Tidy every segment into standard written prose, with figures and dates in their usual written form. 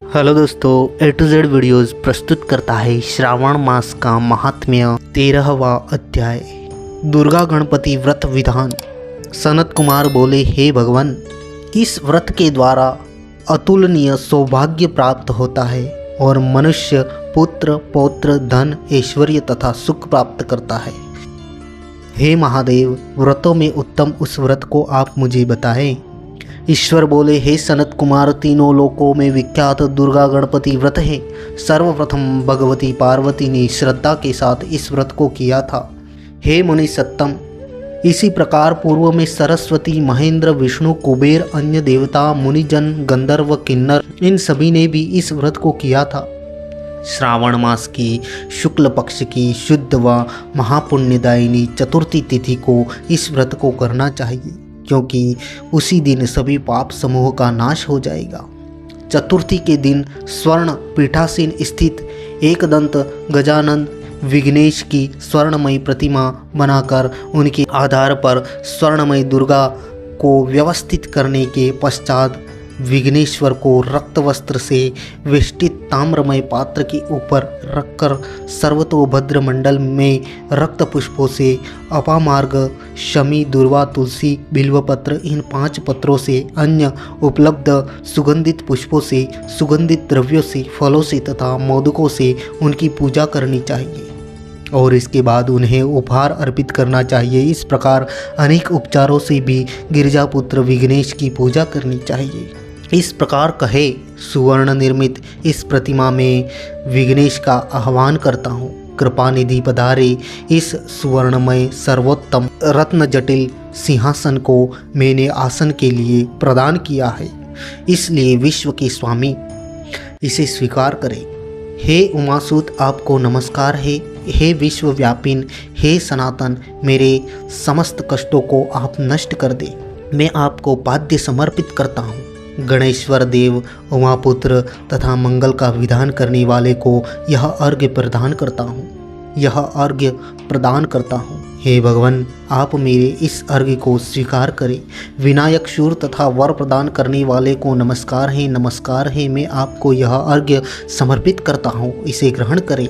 Hello दोस्तों, ए to Z videos प्रस्तुत करता है श्रावण मास का महात्म्य 13वां अध्याय दुर्गा गणपति व्रत विधान। सनत कुमार बोले, हे भगवान, इस व्रत के द्वारा अतुलनीय सौभाग्य प्राप्त होता है और मनुष्य पुत्र पौत्र धन ऐश्वर्य तथा सुख प्राप्त करता है। हे महादेव, व्रतों में उत्तम उस व्रत को आप मुझे बताएं। ईश्वर बोले, हे सनत कुमार, तीनों लोकों में विख्यात दुर्गा गणपति व्रत है। सर्वप्रथम भगवती पार्वती ने श्रद्धा के साथ इस व्रत को किया था। हे मुनि सत्तम, इसी प्रकार पूर्व में सरस्वती, महेंद्र, विष्णु, कुबेर, अन्य देवता, मुनिजन, गंधर्व, किन्नर, इन सभी ने भी इस व्रत को किया था। श्रावण मास की शुक्ल पक्ष की शुद्ध व महापुण्यदायिनी चतुर्थी तिथि को इस व्रत को करना चाहिए, क्योंकि उसी दिन सभी पाप समूह का नाश हो जाएगा। चतुर्थी के दिन स्वर्ण पीठासीन स्थित एकदंत गजानन विघ्नेश की स्वर्णमयी प्रतिमा बनाकर उनके आधार पर स्वर्णमयी दुर्गा को व्यवस्थित करने के पश्चात विघ्नेश्वर को रक्त वस्त्र से वेष्टित ताम्रमय पात्र के ऊपर रखकर सर्वतोभद्र मंडल में रक्त पुष्पों से अपामार्ग, शमी, दुर्वा, तुलसी, बिल्वपत्र, इन 5 पत्रों से अन्य उपलब्ध सुगंधित पुष्पों से, सुगंधित द्रव्यों से, फलों से तथा मोदकों से उनकी पूजा करनी चाहिए और इसके बाद उन्हें उपहार अर्पित करना चाहिए। इस प्रकार अनेक उपचारों से भी गिरजापुत्र विघ्नेश की पूजा करनी चाहिए। इस प्रकार कहे, सुवर्ण निर्मित इस प्रतिमा में विघ्नेश का आह्वान करता हूँ। कृपा निधि पधारे इस सुवर्णमय सर्वोत्तम रत्न जटिल सिंहासन को मैंने आसन के लिए प्रदान किया है, इसलिए विश्व के स्वामी इसे स्वीकार करें। हे उमासुत, आपको नमस्कार है। हे विश्वव्यापिन, हे सनातन, मेरे समस्त कष्टों को आप नष्ट कर दे। मैं आपको पाद्य समर्पित करता हूँ। गणेश्वर देव, उमापुत्र तथा मंगल का विधान करने वाले को यह अर्घ्य प्रदान करता हूँ। हे भगवान, आप मेरे इस अर्घ्य को स्वीकार करें। विनायक, शूर तथा वर प्रदान करने वाले को नमस्कार है। मैं आपको यह अर्घ्य समर्पित करता हूँ, इसे ग्रहण करें।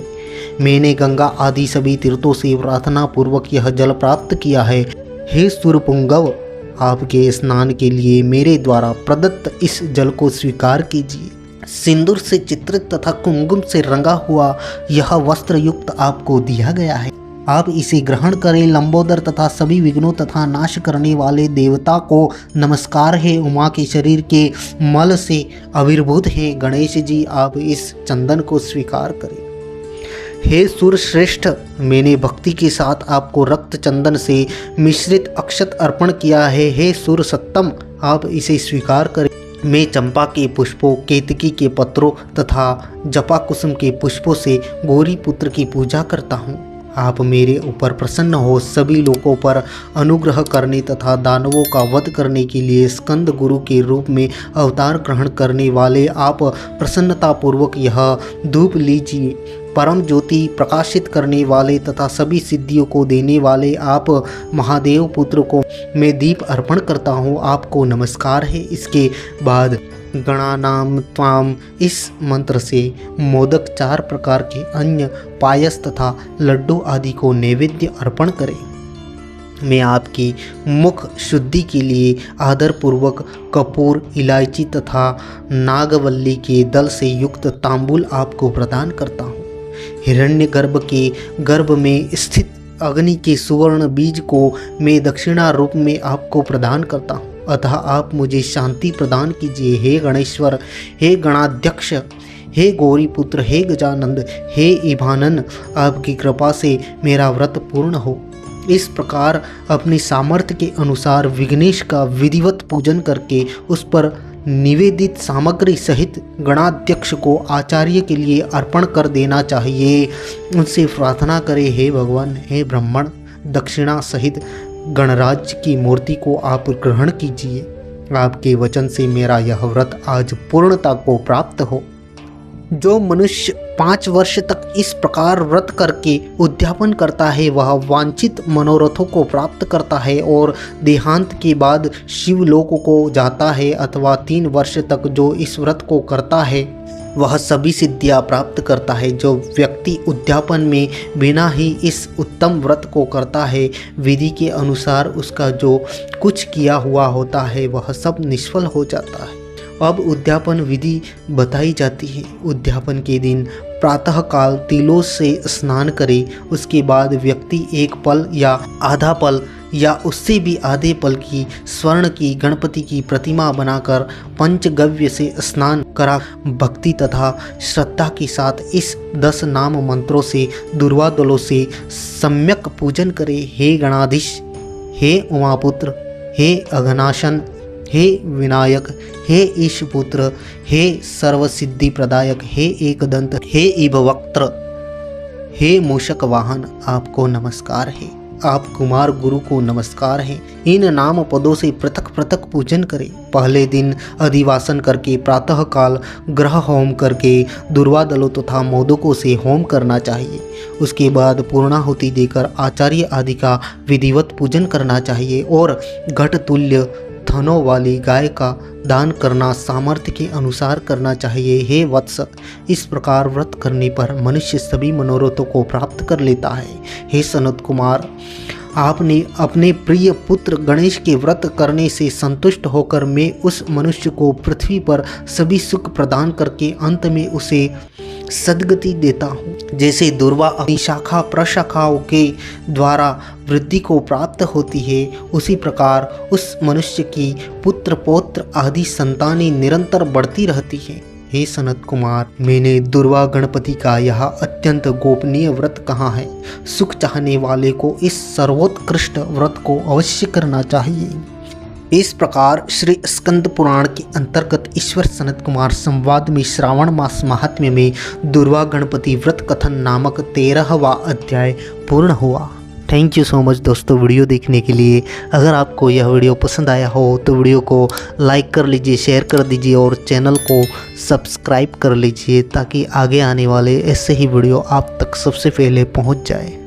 मैंने गंगा आदि सभी तीर्थों से प्रार्थना पूर्वक यह जल प्राप्त किया है। हे सूर्यपुंगव, आपके स्नान के लिए मेरे द्वारा प्रदत्त इस जल को स्वीकार कीजिए। सिंदूर से चित्रित तथा कुमकुम से रंगा हुआ यह वस्त्र युक्त आपको दिया गया है, आप इसे ग्रहण करें। लंबोदर तथा सभी विघ्नों तथा नाश करने वाले देवता को नमस्कार है। उमा के शरीर के मल से आविर्भूत है गणेश जी, आप इस चंदन को स्वीकार करें। हे सूर्य श्रेष्ठ, मैंने भक्ति के साथ आपको रक्त चंदन से मिश्रित अक्षत अर्पण किया है। हे सूर्य सत्तम, आप इसे स्वीकार करें। मैं चंपा के पुष्पों, केतकी के पत्रों तथा जपा कुसुम के पुष्पों से गौरी पुत्र की पूजा करता हूँ। आप मेरे ऊपर प्रसन्न हो। सभी लोगों पर अनुग्रह करने तथा दानवों का वध करने के लिए स्कंद गुरु के रूप में अवतार ग्रहण करने वाले आप प्रसन्नतापूर्वक यह धूप लीजिए। परम ज्योति प्रकाशित करने वाले तथा सभी सिद्धियों को देने वाले आप महादेव पुत्र को मैं दीप अर्पण करता हूँ, आपको नमस्कार है। इसके बाद गणानाम त्वाम इस मंत्र से मोदक, 4 प्रकार के अन्य पायस तथा लड्डू आदि को नैवेद्य अर्पण करें। मैं आपकी मुख शुद्धि के लिए आदरपूर्वक कपूर, इलायची तथा नागवल्ली के दल से युक्त तांबूल आपको प्रदान करता हूँ। हिरण्यगर्भ के गर्भ में स्थित अग्नि के सुवर्ण बीज को मैं दक्षिणा रूप में आपको प्रदान करता हूँ, अतः आप मुझे शांति प्रदान कीजिए। हे गणेश्वर, हे गणाध्यक्ष, हे गौरीपुत्र, हे गजानंद, हे इभानन, आपकी कृपा से मेरा व्रत पूर्ण हो। इस प्रकार अपनी सामर्थ्य के अनुसार विघ्नेश का विधिवत पूजन करके उस पर निवेदित सामग्री सहित गणाध्यक्ष को आचार्य के लिए अर्पण कर देना चाहिए। उनसे प्रार्थना करें, हे भगवान, हे ब्राह्मण, दक्षिणा सहित गणराज्य की मूर्ति को आप ग्रहण कीजिए। आपके वचन से मेरा यह व्रत आज पूर्णता को प्राप्त हो। जो मनुष्य 5 वर्ष तक इस प्रकार व्रत करके उद्यापन करता है वह वांछित मनोरथों को प्राप्त करता है और देहांत के बाद शिवलोक को जाता है, अथवा 3 वर्ष तक जो इस व्रत को करता है वह सभी सिद्धियां प्राप्त करता है। जो व्यक्ति उद्यापन में बिना ही इस उत्तम व्रत को करता है, विधि के अनुसार उसका जो कुछ किया हुआ होता है वह सब निष्फल हो जाता है। अब उद्यापन विधि बताई जाती है। उद्यापन के दिन प्रातःकाल तिलों से स्नान करे। उसके बाद व्यक्ति एक पल या आधा पल या उससे भी आधे पल की स्वर्ण की गणपति की प्रतिमा बनाकर पंचगव्य से स्नान करा भक्ति तथा श्रद्धा के साथ इस 10 नाम मंत्रों से दुर्वादलों से सम्यक पूजन करे। हे गणाधीश, हे उमापुत्र, हे अघनाशन, हे विनायक, हे ईशपुत्र, हे सर्वसिद्धि प्रदायक, हे एकदंत, हे इभवक्त्र, हे मूषक वाहन, आपको नमस्कार है। आप कुमार गुरु को नमस्कार है। इन नाम पदों से पृथक पृथक पूजन करें। पहले दिन अधिवासन करके प्रातःकाल ग्रह होम करके दुर्वादलों तथा मोदकों से होम करना चाहिए। उसके बाद पूर्णाहुति देकर आचार्य आदि का विधिवत पूजन करना चाहिए और घट तुल्य थनों वाली गाय का दान करना सामर्थ्य के अनुसार करना चाहिए। हे वत्स, इस प्रकार व्रत करने पर मनुष्य सभी मनोरथों को प्राप्त कर लेता है। हे सनत कुमार, आपने अपने प्रिय पुत्र गणेश के व्रत करने से संतुष्ट होकर मैं उस मनुष्य को पृथ्वी पर सभी सुख प्रदान करके अंत में उसे सद्गति देता हूँ। जैसे दुर्वा अपनी शाखा प्रशाखाओं के द्वारा वृद्धि को प्राप्त होती है, उसी प्रकार उस मनुष्य की पुत्र पौत्र आदि संतानें निरंतर बढ़ती रहती है। हे सनत कुमार, मैंने दुर्वा गणपति का यह अत्यंत गोपनीय व्रत कहा है। सुख चाहने वाले को इस सर्वोत्कृष्ट व्रत को अवश्य करना चाहिए। इस प्रकार श्री स्कंद पुराण के अंतर्गत ईश्वर सनत कुमार संवाद में श्रावण मास महात्म्य में दुर्वा गणपति व्रत कथन नामक 13वां अध्याय पूर्ण हुआ। थैंक यू सो मच दोस्तों वीडियो देखने के लिए। अगर आपको यह वीडियो पसंद आया हो तो वीडियो को लाइक कर लीजिए, शेयर कर दीजिए और चैनल को सब्सक्राइब कर लीजिए ताकि आगे आने वाले ऐसे ही वीडियो आप तक सबसे पहले पहुंच जाए।